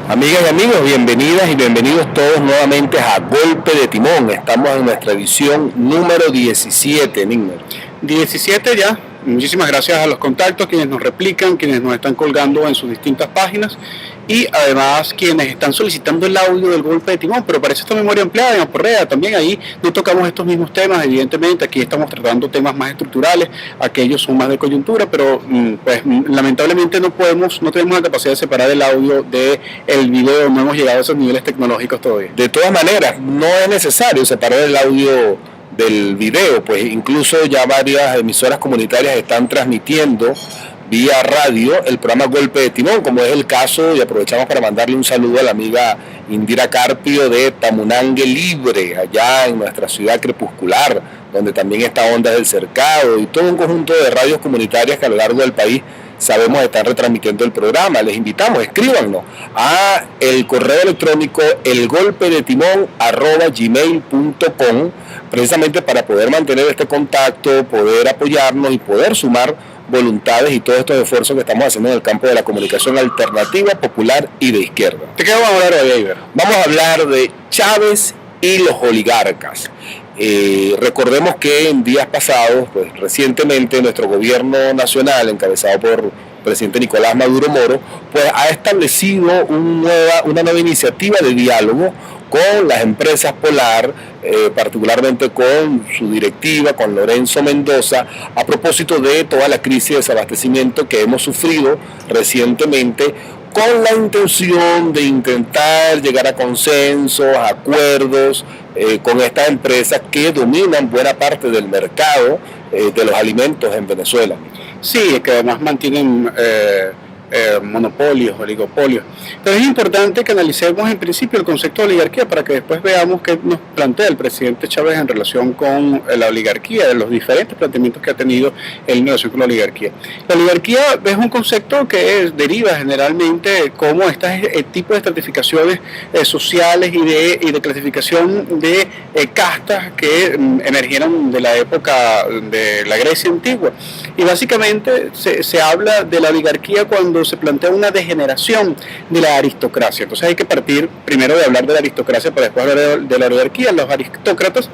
Amigas y amigos, bienvenidas y bienvenidos todos nuevamente a Golpe de Timón. Estamos en nuestra edición número 17, Nigmer. 17 ya. Muchísimas gracias a los contactos, quienes nos replican, quienes nos están colgando en sus distintas páginas y además quienes están solicitando el audio del golpe de timón, pero parece esta memoria ampliada en Aporrea, también ahí no tocamos estos mismos temas, evidentemente aquí estamos tratando temas más estructurales, aquellos son más de coyuntura, pero pues lamentablemente no tenemos la capacidad de separar el audio del video, no hemos llegado a esos niveles tecnológicos todavía. De todas maneras, no es necesario separar el audio del video, pues incluso ya varias emisoras comunitarias están transmitiendo vía radio el programa Golpe de Timón, como es el caso, y aprovechamos para mandarle un saludo a la amiga Indira Carpio de Tamunangue Libre, allá en nuestra ciudad crepuscular, donde también está Ondas del Cercado y todo un conjunto de radios comunitarias que a lo largo del país sabemos están retransmitiendo el programa. Les invitamos, escríbanos a el correo electrónico elgolpedetimon@gmail.com, precisamente para poder mantener este contacto, poder apoyarnos y poder sumar voluntades y todos estos esfuerzos que estamos haciendo en el campo de la comunicación alternativa, popular y de izquierda. ¿De qué vamos a hablar hoy, Eiber? Vamos a hablar de Chávez y los oligarcas. Recordemos que en días pasados, pues recientemente nuestro gobierno nacional, encabezado por el presidente Nicolás Maduro Moro, pues ha establecido una nueva iniciativa de diálogo con las empresas Polar, particularmente con su directiva, con Lorenzo Mendoza, a propósito de toda la crisis de desabastecimiento que hemos sufrido recientemente, con la intención de intentar llegar a consensos, acuerdos con estas empresas que dominan buena parte del mercado de los alimentos en Venezuela. Sí, que además mantienen monopolios, oligopolios. Pero es importante que analicemos en principio el concepto de oligarquía para que después veamos qué nos plantea el presidente Chávez en relación con la oligarquía, de los diferentes planteamientos que ha tenido en relación con la oligarquía. La oligarquía es un concepto que deriva generalmente como este tipo de estratificaciones sociales y de clasificación de castas que emergieron de la época de la Grecia antigua. Y básicamente se habla de la oligarquía cuando se plantea una degeneración de la aristocracia. Entonces hay que partir primero de hablar de la aristocracia para después hablar de la oligarquía. Los aristócratas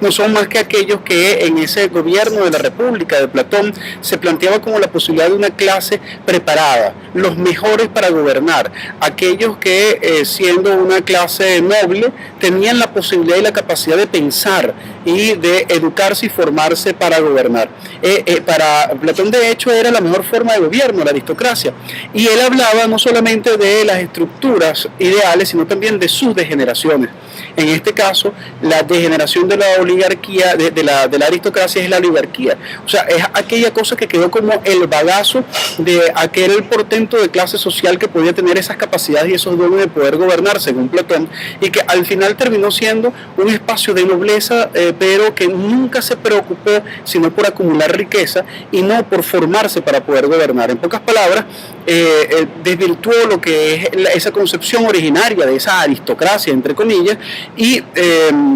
no son más que aquellos que en ese gobierno de la República de Platón se planteaba como la posibilidad de una clase preparada, los mejores para gobernar, aquellos que siendo una clase noble tenían la posibilidad y la capacidad de pensar y de educarse y formarse para gobernar. Para Platón, de hecho, era la mejor forma de gobierno, la aristocracia. Y él hablaba no solamente de las estructuras ideales, sino también de sus degeneraciones. En este caso, la degeneración de la oligarquía, de la aristocracia, es la oligarquía. O sea, es aquella cosa que quedó como el bagazo de aquel portento de clase social que podía tener esas capacidades y esos dones de poder gobernar, según Platón, y que al final terminó siendo un espacio de nobleza, pero que nunca se preocupó sino por acumular riqueza y no por formarse para poder gobernar. En pocas palabras, desvirtuó lo que es esa concepción originaria de esa aristocracia, entre comillas, y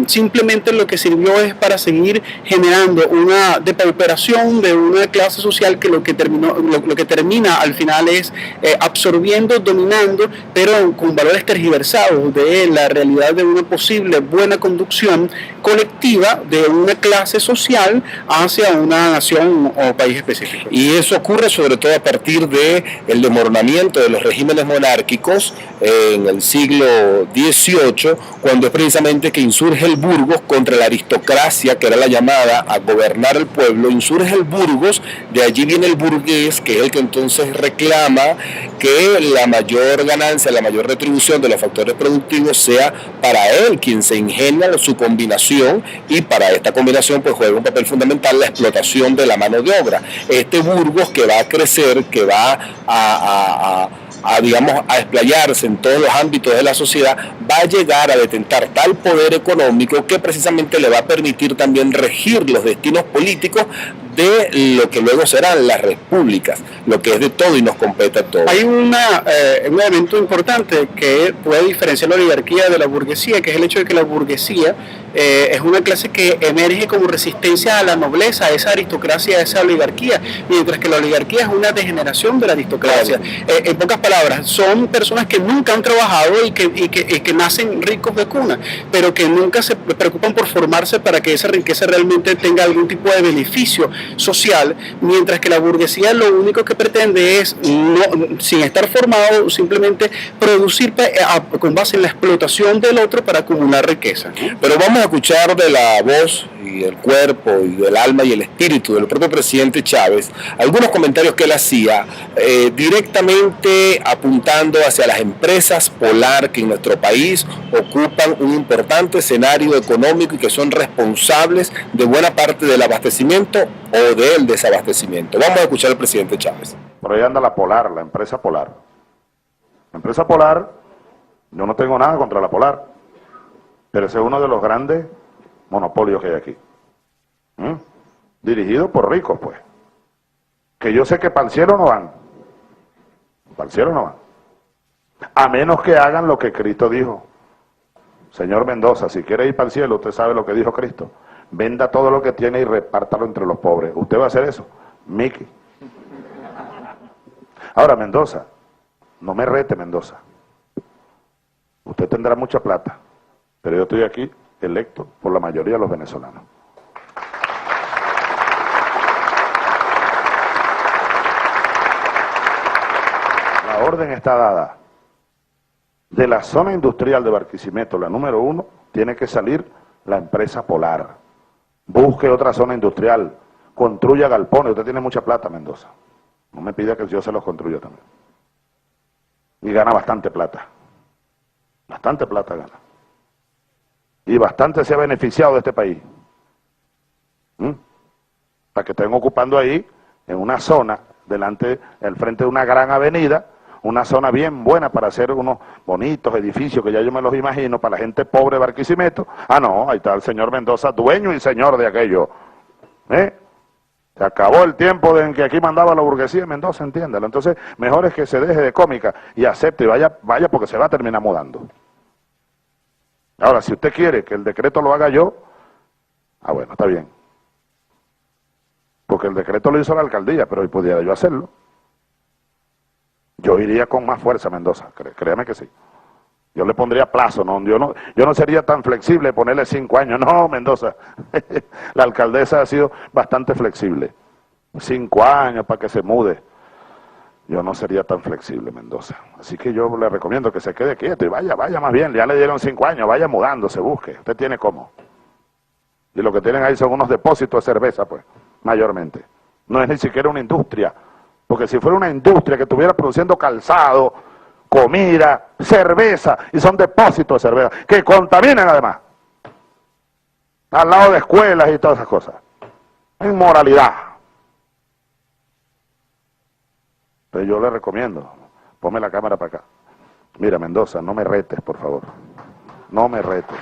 simplemente lo que sirvió es para seguir generando una depauperación de una clase social que lo que termina al final es absorbiendo, dominando, pero con valores tergiversados de la realidad de una posible buena conducción colectiva de una clase social hacia una nación o país específico. Y eso ocurre sobre todo a partir del desmoronamiento de los regímenes monárquicos en el siglo XVIII, cuando es precisamente que insurge el Burgos contra la aristocracia, que era la llamada a gobernar el pueblo. Insurge el Burgos, de allí viene el burgués, que es el que entonces reclama que la mayor ganancia, la mayor retribución de los factores productivos sea para él, quien se ingenia su combinación, y para esta combinación pues juega un papel fundamental la explotación de la mano de obra. Este Burgos que va a crecer, que va a explayarse en todos los ámbitos de la sociedad, va a llegar a detentar tal poder económico que precisamente le va a permitir también regir los destinos políticos de lo que luego serán las repúblicas, lo que es de todo y nos compete a todos. Hay un elemento importante que puede diferenciar la oligarquía de la burguesía, que es el hecho de que la burguesía es una clase que emerge como resistencia a la nobleza, a esa aristocracia, a esa oligarquía, mientras que la oligarquía es una degeneración de la aristocracia. En pocas palabras, palabras, son personas que nunca han trabajado y que nacen ricos de cuna, pero que nunca se preocupan por formarse para que esa riqueza realmente tenga algún tipo de beneficio social, mientras que la burguesía lo único que pretende es, no, sin estar formado, simplemente producir con base en la explotación del otro para acumular riqueza. Pero vamos a escuchar de la voz y el cuerpo y del alma y el espíritu del propio presidente Chávez algunos comentarios que él hacía directamente apuntando hacia las empresas Polar que en nuestro país ocupan un importante escenario económico y que son responsables de buena parte del abastecimiento o del desabastecimiento. Vamos a escuchar al presidente Chávez. Por ahí anda la Polar, la empresa Polar. La empresa Polar, yo no tengo nada contra la Polar, pero ese es uno de los grandes monopolios que hay aquí. Dirigido por ricos, pues. Que yo sé que para el cielo no van. Para el cielo no van. A menos que hagan lo que Cristo dijo. Señor Mendoza, si quiere ir para el cielo, usted sabe lo que dijo Cristo. Venda todo lo que tiene y repártalo entre los pobres. ¿Usted va a hacer eso? Mickey. Ahora, Mendoza, no me rete, Mendoza. Usted tendrá mucha plata, pero yo estoy aquí electo por la mayoría de los venezolanos. La orden está dada. De la zona industrial de Barquisimeto, la número 1, tiene que salir la empresa Polar. Busque otra zona industrial, construya galpones. Usted tiene mucha plata, Mendoza. No me pida que yo se los construya también. Y gana bastante plata. Bastante plata gana. Y bastante se ha beneficiado de este país. Para que estén ocupando ahí, en una zona, delante, al frente de una gran avenida, una zona bien buena para hacer unos bonitos edificios, que ya yo me los imagino, para la gente pobre de Barquisimeto. Ah, no, ahí está el señor Mendoza, dueño y señor de aquello. Se acabó el tiempo en que aquí mandaba la burguesía, Mendoza, entiéndalo. Entonces, mejor es que se deje de cómica y acepte y vaya porque se va a terminar mudando. Ahora, si usted quiere que el decreto lo haga yo, bueno, está bien. Porque el decreto lo hizo la alcaldía, pero hoy pudiera yo hacerlo. Yo iría con más fuerza, Mendoza, créame que sí. Yo le pondría plazo, yo no sería tan flexible ponerle 5 años. No, Mendoza, la alcaldesa ha sido bastante flexible. 5 años para que se mude. Yo no sería tan flexible, Mendoza. Así que yo le recomiendo que se quede quieto y vaya más bien. Ya le dieron 5 años, vaya mudándose, busque. Usted tiene cómo. Y lo que tienen ahí son unos depósitos de cerveza, pues, mayormente. No es ni siquiera una industria. Porque si fuera una industria que estuviera produciendo calzado, comida, cerveza, y son depósitos de cerveza, que contaminan además, al lado de escuelas y todas esas cosas. Inmoralidad. Entonces yo le recomiendo, ponme la cámara para acá. Mira, Mendoza, no me retes, por favor. No me retes.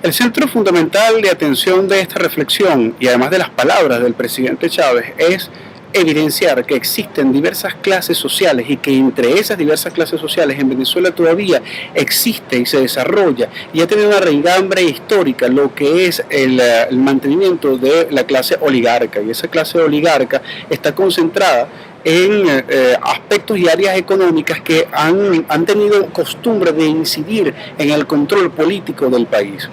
El centro fundamental de atención de esta reflexión, y además de las palabras del presidente Chávez, es evidenciar que existen diversas clases sociales y que entre esas diversas clases sociales en Venezuela todavía existe y se desarrolla y ha tenido una raigambre histórica lo que es el mantenimiento de la clase oligarca, y esa clase oligarca está concentrada en aspectos y áreas económicas que han tenido costumbre de incidir en el control político del país.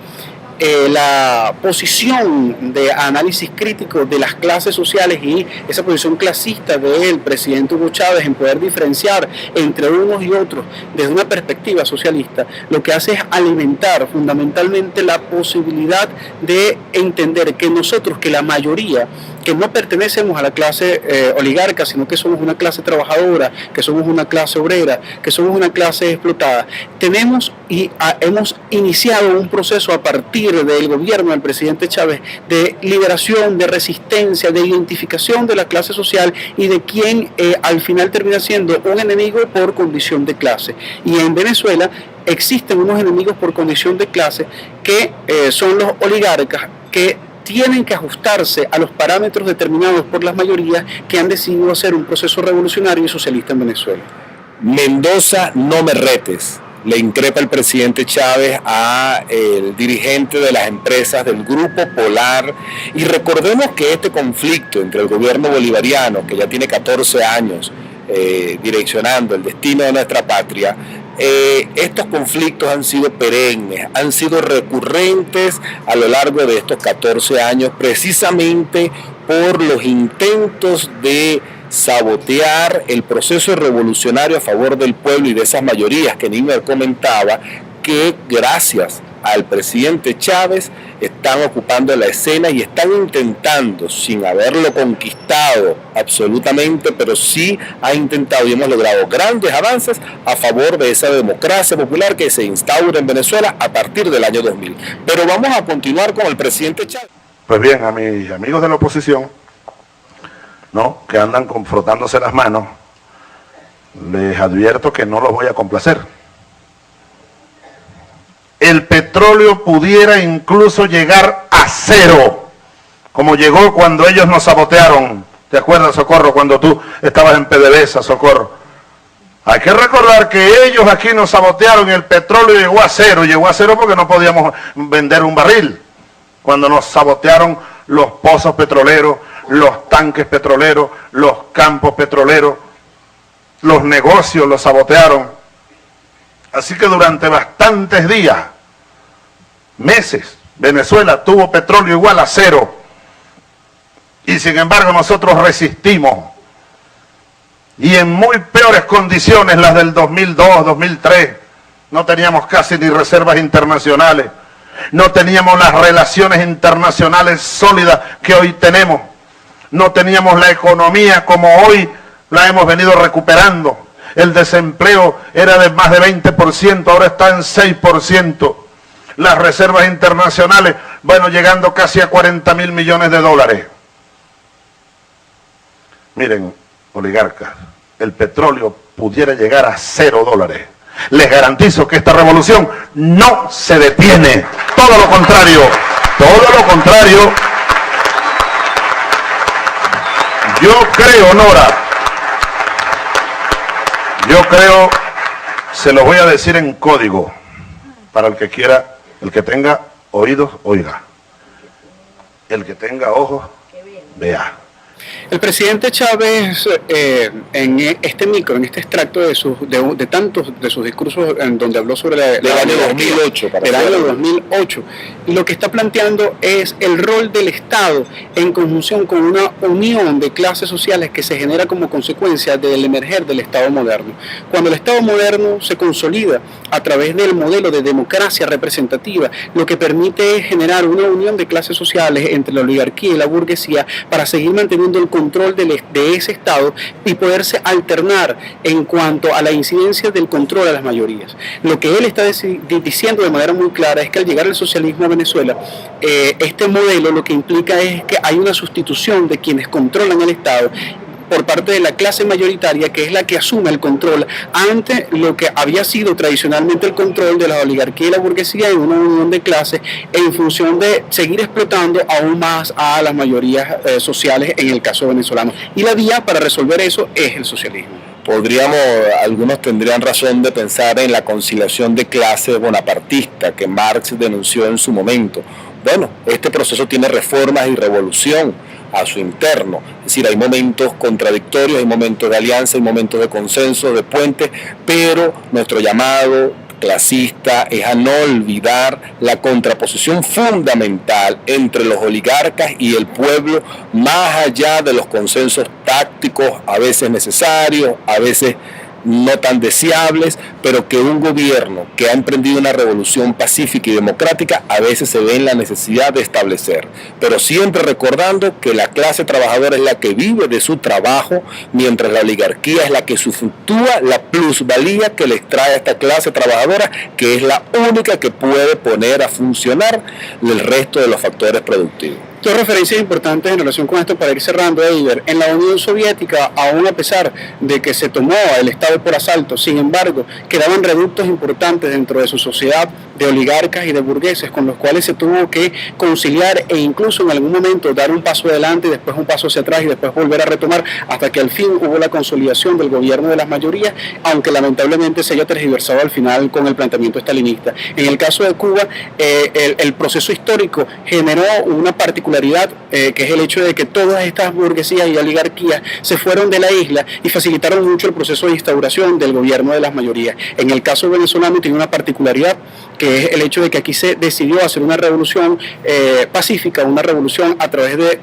La posición de análisis crítico de las clases sociales y esa posición clasista del presidente Hugo Chávez en poder diferenciar entre unos y otros desde una perspectiva socialista, lo que hace es alimentar fundamentalmente la posibilidad de entender que nosotros, que la mayoría, que no pertenecemos a la clase oligarca, sino que somos una clase trabajadora, que somos una clase obrera, que somos una clase explotada, tenemos y hemos iniciado un proceso a partir del gobierno del presidente Chávez de liberación, de resistencia, de identificación de la clase social y de quien al final termina siendo un enemigo por condición de clase. Y en Venezuela existen unos enemigos por condición de clase que son los oligarcas, que tienen que ajustarse a los parámetros determinados por las mayorías que han decidido hacer un proceso revolucionario y socialista en Venezuela. Mendoza, no me retes. Le increpa el presidente Chávez al dirigente de las empresas del Grupo Polar. Y recordemos que este conflicto entre el gobierno bolivariano, que ya tiene 14 años, direccionando el destino de nuestra patria, estos conflictos han sido perennes, han sido recurrentes a lo largo de estos 14 años, precisamente por los intentos de sabotear el proceso revolucionario a favor del pueblo y de esas mayorías que Nímer comentaba, que gracias al presidente Chávez están ocupando la escena y están intentando, sin haberlo conquistado absolutamente, pero sí ha intentado y hemos logrado grandes avances a favor de esa democracia popular que se instaura en Venezuela a partir del año 2000. Pero vamos a continuar con el presidente Chávez. Pues bien, a mis amigos de la oposición, ¿no?, que andan frotándose las manos, les advierto que no los voy a complacer. El petróleo pudiera incluso llegar a cero, como llegó cuando ellos nos sabotearon. ¿Te acuerdas, Socorro, cuando tú estabas en PDVSA, Socorro? Hay que recordar que ellos aquí nos sabotearon y el petróleo llegó a cero porque no podíamos vender un barril. Cuando nos sabotearon los pozos petroleros, los tanques petroleros, los campos petroleros, los negocios los sabotearon. Así que durante bastantes días, meses, Venezuela tuvo petróleo igual a cero. Y sin embargo nosotros resistimos. Y en muy peores condiciones, las del 2002, 2003. No teníamos casi ni reservas internacionales. No teníamos las relaciones internacionales sólidas que hoy tenemos. No teníamos la economía como hoy la hemos venido recuperando. El desempleo era de más de 20%, ahora está en 6%. Las reservas internacionales, bueno, llegando casi a 40.000 millones de dólares. Miren, oligarcas, el petróleo pudiera llegar a $0. Les garantizo que esta revolución no se detiene. Todo lo contrario, todo lo contrario. Yo creo, Nora, se lo voy a decir en código, para el que quiera, el que tenga oídos, oiga. El que tenga ojos, vea. El presidente Chávez, en este extracto de tantos de sus discursos en donde habló sobre del año 2008, del año 2008, lo que está planteando es el rol del Estado en conjunción con una unión de clases sociales que se genera como consecuencia del emerger del Estado moderno. Cuando el Estado moderno se consolida a través del modelo de democracia representativa, lo que permite es generar una unión de clases sociales entre la oligarquía y la burguesía para seguir manteniendo el control de ese Estado y poderse alternar en cuanto a la incidencia del control a las mayorías. Lo que él está diciendo de manera muy clara es que al llegar al socialismo a Venezuela, este modelo lo que implica es que hay una sustitución de quienes controlan el Estado por parte de la clase mayoritaria, que es la que asume el control ante lo que había sido tradicionalmente el control de la oligarquía y la burguesía en una unión de clases en función de seguir explotando aún más a las mayorías sociales en el caso venezolano. Y la vía para resolver eso es el socialismo. Algunos tendrían razón de pensar en la conciliación de clases bonapartista que Marx denunció en su momento. Bueno, este proceso tiene reformas y revolución a su interno, es decir, hay momentos contradictorios, hay momentos de alianza, hay momentos de consenso, de puentes, pero nuestro llamado clasista es a no olvidar la contraposición fundamental entre los oligarcas y el pueblo, más allá de los consensos tácticos, a veces necesarios, a veces no tan deseables, pero que un gobierno que ha emprendido una revolución pacífica y democrática a veces se ve en la necesidad de establecer, pero siempre recordando que la clase trabajadora es la que vive de su trabajo, mientras la oligarquía es la que sustentúa la plusvalía que le trae a esta clase trabajadora, que es la única que puede poner a funcionar el resto de los factores productivos. Dos referencias importantes en relación con esto para ir cerrando, Eider. En la Unión Soviética, aún a pesar de que se tomó el Estado por asalto, sin embargo, quedaban reductos importantes dentro de su sociedad de oligarcas y de burgueses con los cuales se tuvo que conciliar e incluso en algún momento dar un paso adelante, después un paso hacia atrás y después volver a retomar hasta que al fin hubo la consolidación del gobierno de las mayorías, aunque lamentablemente se haya tergiversado al final con el planteamiento estalinista. En el caso de Cuba, el proceso histórico generó una particularidad que es el hecho de que todas estas burguesías y oligarquías se fueron de la isla y facilitaron mucho el proceso de instauración del gobierno de las mayorías. En el caso venezolano tiene una particularidad que es el hecho de que aquí se decidió hacer una revolución pacífica, una revolución a través de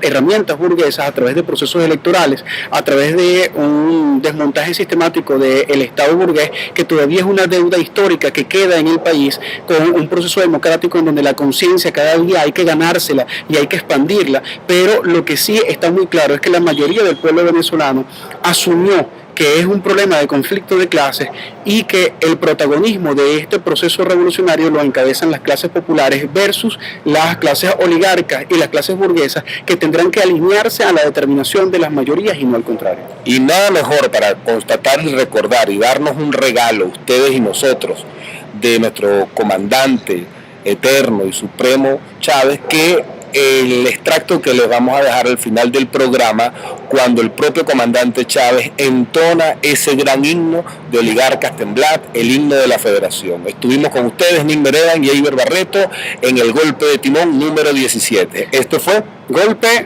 herramientas burguesas, a través de procesos electorales, a través de un desmontaje sistemático del Estado burgués, que todavía es una deuda histórica que queda en el país, con un proceso democrático en donde la conciencia cada día hay que ganársela y hay que expandirla, pero lo que sí está muy claro es que la mayoría del pueblo venezolano asumió que es un problema de conflicto de clases y que el protagonismo de este proceso revolucionario lo encabezan las clases populares versus las clases oligarcas y las clases burguesas, que tendrán que alinearse a la determinación de las mayorías y no al contrario. Y nada mejor para constatar y recordar y darnos un regalo, ustedes y nosotros, de nuestro comandante eterno y supremo Chávez, que el extracto que les vamos a dejar al final del programa, cuando el propio comandante Chávez entona ese gran himno de Oligarcas Temblad, el himno de la Federación. Estuvimos con ustedes, Nick Meredan y Eiber Barreto, en el Golpe de Timón número 17. Esto fue Golpe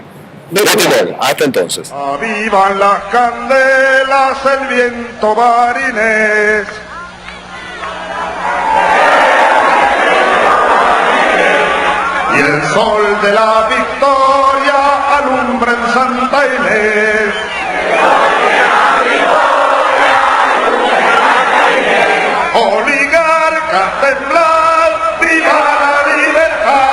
de Timón. Hasta entonces. Avivan las candelas, el viento marinés. Y el sol de la victoria alumbra en Santa Inés. Oligarcas temblad, viva la libertad.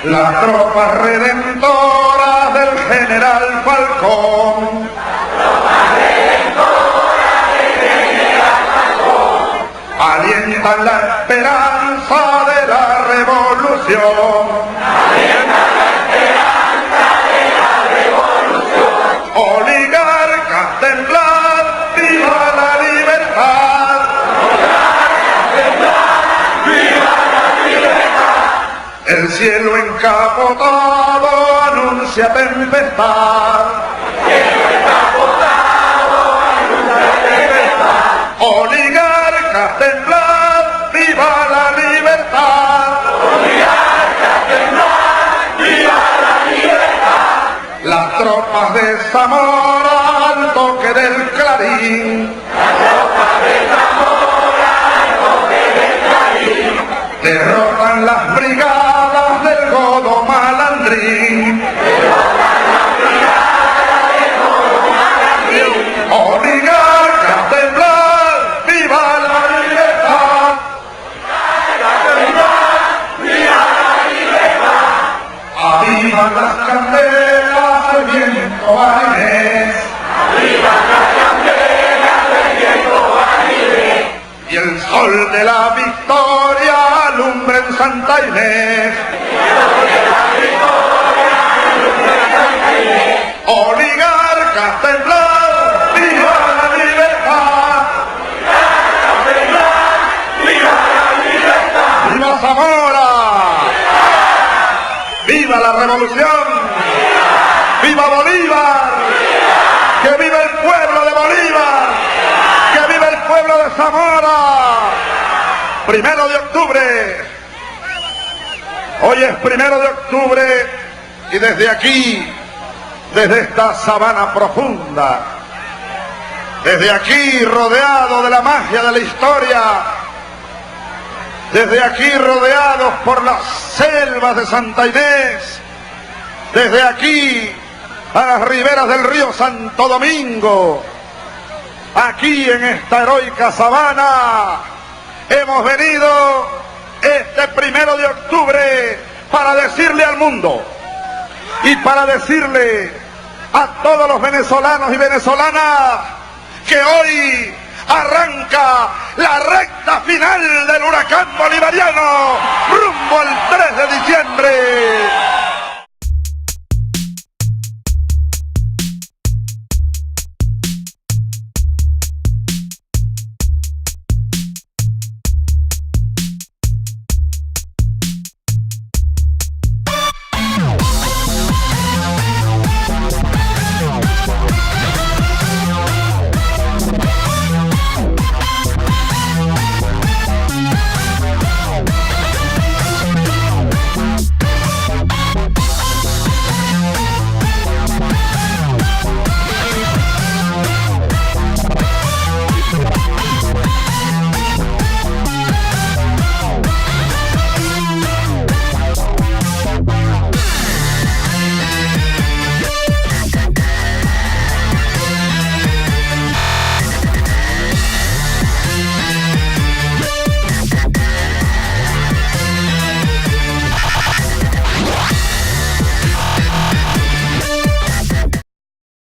Las tropas redentoras del general Falcón. Alientan la esperanza de la revolución. Oligarcas temblad, viva la libertad. El cielo encapotado anuncia tempestad. Oligarcas temblad, viva la libertad. Oligarcas temblad, viva la libertad. Las tropas de Zamora al toque del clarín. Las tropas de Zamora al toque del clarín. Derrotan las brigadas del Godo Malandrín. Derrotan las brigadas del Godo Malandrín. Oligarcas temblad, viva la libertad. Viva la libertad. Avivan las candelas del viento marinés. Avivan las candelas del viento marinés. Y el sol de la victoria alumbra en Santa Inés. Oligarcas temblad, viva la libertad. Viva la libertad. Viva Zamora. Viva la revolución. Viva Bolívar. Que viva el pueblo de Bolívar. Que viva el pueblo de Zamora. 1 de octubre. Hoy es 1 de octubre y desde aquí, desde esta sabana profunda, desde aquí rodeado de la magia de la historia, desde aquí rodeados por las selvas de Santa Inés, desde aquí a las riberas del río Santo Domingo, aquí en esta heroica sabana, hemos venido este 1 de octubre para decirle al mundo y para decirle a todos los venezolanos y venezolanas que hoy arranca la recta final del huracán bolivariano rumbo al 3 de diciembre.